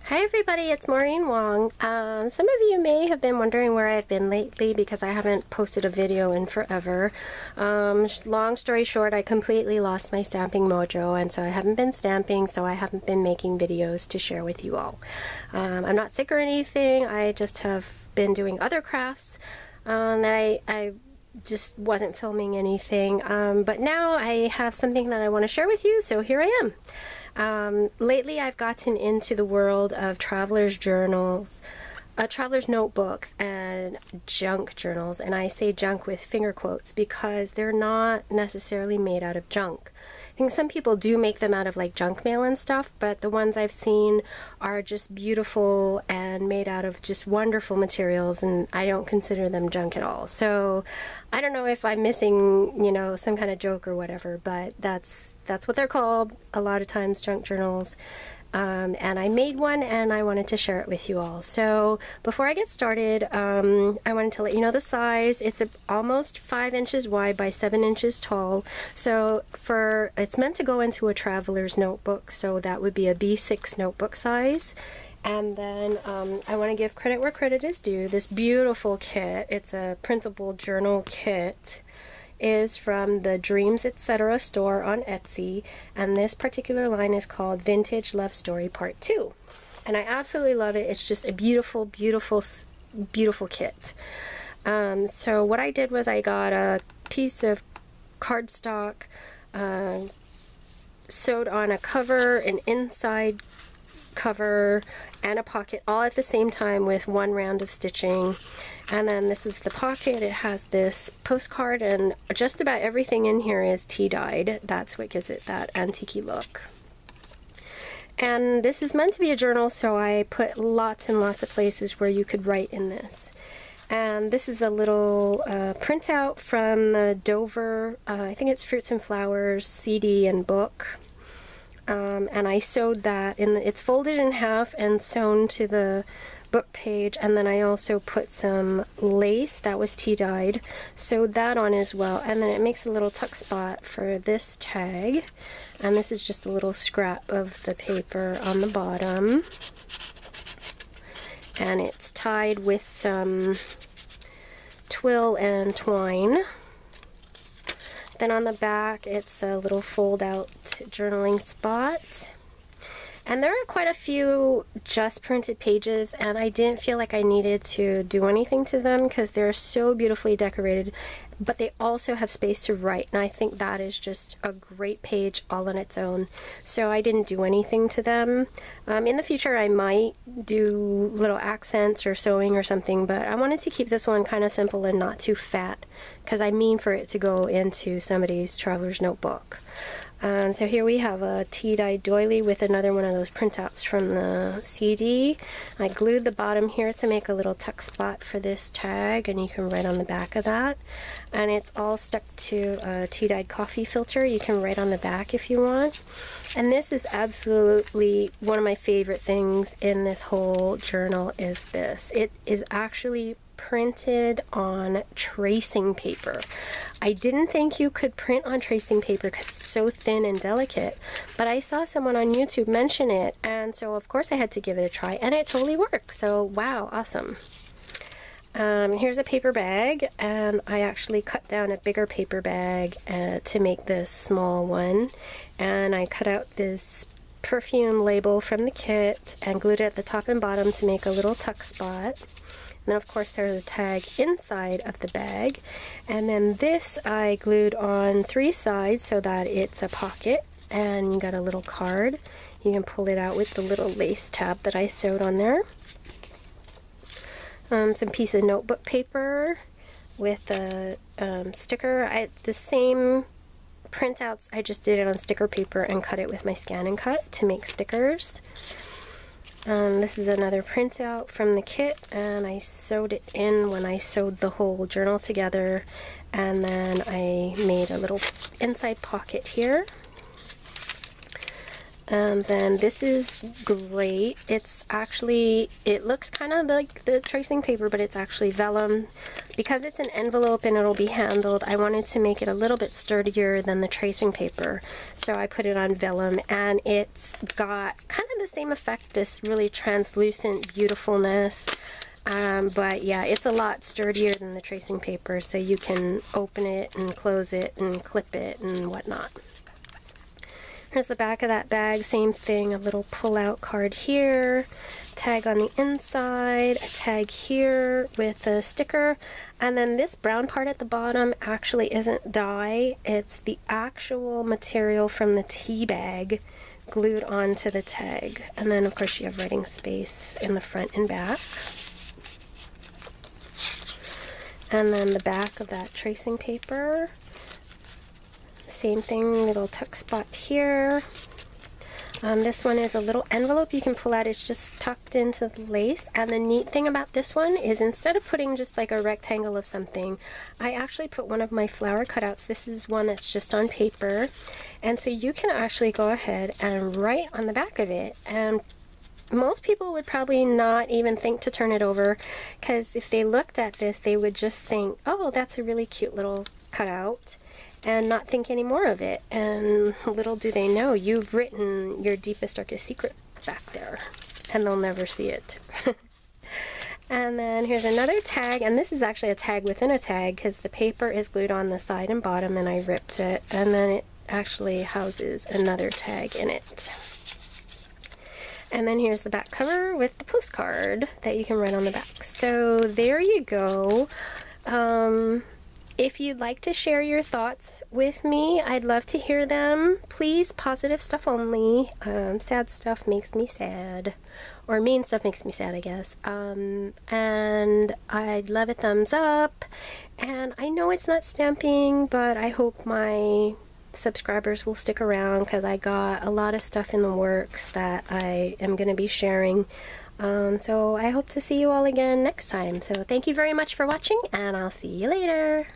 Hi everybody, it's Maureen Wong. Some of you may have been wondering where I've been lately because I haven't posted a video in forever. Long story short, I completely lost my stamping mojo, and so I haven't been stamping, so I haven't been making videos to share with you all. I'm not sick or anything, I just have been doing other crafts that I just wasn't filming anything, but now I have something that I want to share with you, so here I am. Lately I've gotten into the world of traveler's journals, traveler's notebooks, and junk journals, and I say junk with finger quotes because they're not necessarily made out of junk. I think some people do make them out of like junk mail and stuff, but the ones I've seen are just beautiful and made out of just wonderful materials, and I don't consider them junk at all. So I don't know if I'm missing, you know, some kind of joke or whatever, but that's what they're called a lot of times, junk journals. And I made one and I wanted to share it with you all. So before I get started, I wanted to let you know the size. It's almost 5 inches wide by 7 inches tall. So it's meant to go into a traveler's notebook, so that would be a B6 notebook size. And then I want to give credit where credit is due. This beautiful kit, it's a printable journal kit, is from the Dreams Etc. store on Etsy, and this particular line is called Vintage Love Story Part 2. And I absolutely love it. It's just a beautiful, beautiful, beautiful kit. So what I did was I got a piece of cardstock, sewed on a cover, an inside cover, and a pocket all at the same time with one round of stitching. And then this is the pocket. It has this postcard, and just about everything in here is tea-dyed. That's what gives it that antique-y look. And this is meant to be a journal, so I put lots and lots of places where you could write in this. And this is a little printout from the Dover, I think it's Fruits and Flowers CD and book. And I sewed that it's folded in half and sewn to the book page, and then I also put some lace that was tea-dyed, sewed that on as well, and then it makes a little tuck spot for this tag, and this is just a little scrap of the paper on the bottom, and it's tied with some twill and twine. Then on the back it's a little fold-out journaling spot. And there are quite a few just printed pages, and I didn't feel like I needed to do anything to them because they're so beautifully decorated, but they also have space to write, and I think that is just a great page all on its own. So I didn't do anything to them. In the future I might do little accents or sewing or something, but I wanted to keep this one kind of simple and not too fat because I mean for it to go into somebody's traveler's notebook. So here we have a tea-dyed doily with another one of those printouts from the CD. I glued the bottom here to make a little tuck spot for this tag, and you can write on the back of that. And it's all stuck to a tea-dyed coffee filter. You can write on the back if you want. And this is absolutely one of my favorite things in this whole journal is this. It is actually printed on tracing paper. I didn't think you could print on tracing paper because it's so thin and delicate, but I saw someone on YouTube mention it, and so of course I had to give it a try, and it totally worked. So wow, awesome. Here's a paper bag, and I actually cut down a bigger paper bag to make this small one, and I cut out this perfume label from the kit and glued it at the top and bottom to make a little tuck spot. And then of course there's a tag inside of the bag, and then this I glued on 3 sides so that it's a pocket, and you got a little card. You can pull it out with the little lace tab that I sewed on there. Some piece of notebook paper with a sticker. The same printouts, I just did it on sticker paper and cut it with my Scan and Cut to make stickers. This is another printout from the kit, and I sewed it in when I sewed the whole journal together, and then I made a little inside pocket here. And then this is great. It's actually, it looks kind of like the tracing paper, but it's actually vellum. Because it's an envelope and it'll be handled, I wanted to make it a little bit sturdier than the tracing paper. So I put it on vellum, and it's got kind of the same effect, this really translucent beautifulness. But yeah, it's a lot sturdier than the tracing paper, so you can open it and close it and clip it and whatnot. Here's the back of that bag, same thing, a little pull-out card here, tag on the inside, a tag here with a sticker, and then this brown part at the bottom actually isn't dye, it's the actual material from the tea bag glued onto the tag. And then of course you have writing space in the front and back. And then the back of that tracing paper. Same thing, little tuck spot here. This one is a little envelope you can pull out. It's just tucked into the lace. And the neat thing about this one is instead of putting just like a rectangle of something, I actually put one of my flower cutouts. This is one that's just on paper. And so you can actually go ahead and write on the back of it. And most people would probably not even think to turn it over, because if they looked at this, they would just think, oh, that's a really cute little cutout, and not think any more of it. And little do they know, you've written your deepest, darkest secret back there, and they'll never see it. And then here's another tag, and this is actually a tag within a tag, because the paper is glued on the side and bottom, and I ripped it, and then it actually houses another tag in it. And then here's the back cover with the postcard that you can write on the back. So there you go. If you'd like to share your thoughts with me, I'd love to hear them. Please, positive stuff only. Sad stuff makes me sad. Or mean stuff makes me sad, I guess. And I'd love a thumbs up. And I know it's not stamping, but I hope my subscribers will stick around, because I got a lot of stuff in the works that I am going to be sharing. So I hope to see you all again next time. So thank you very much for watching, and I'll see you later.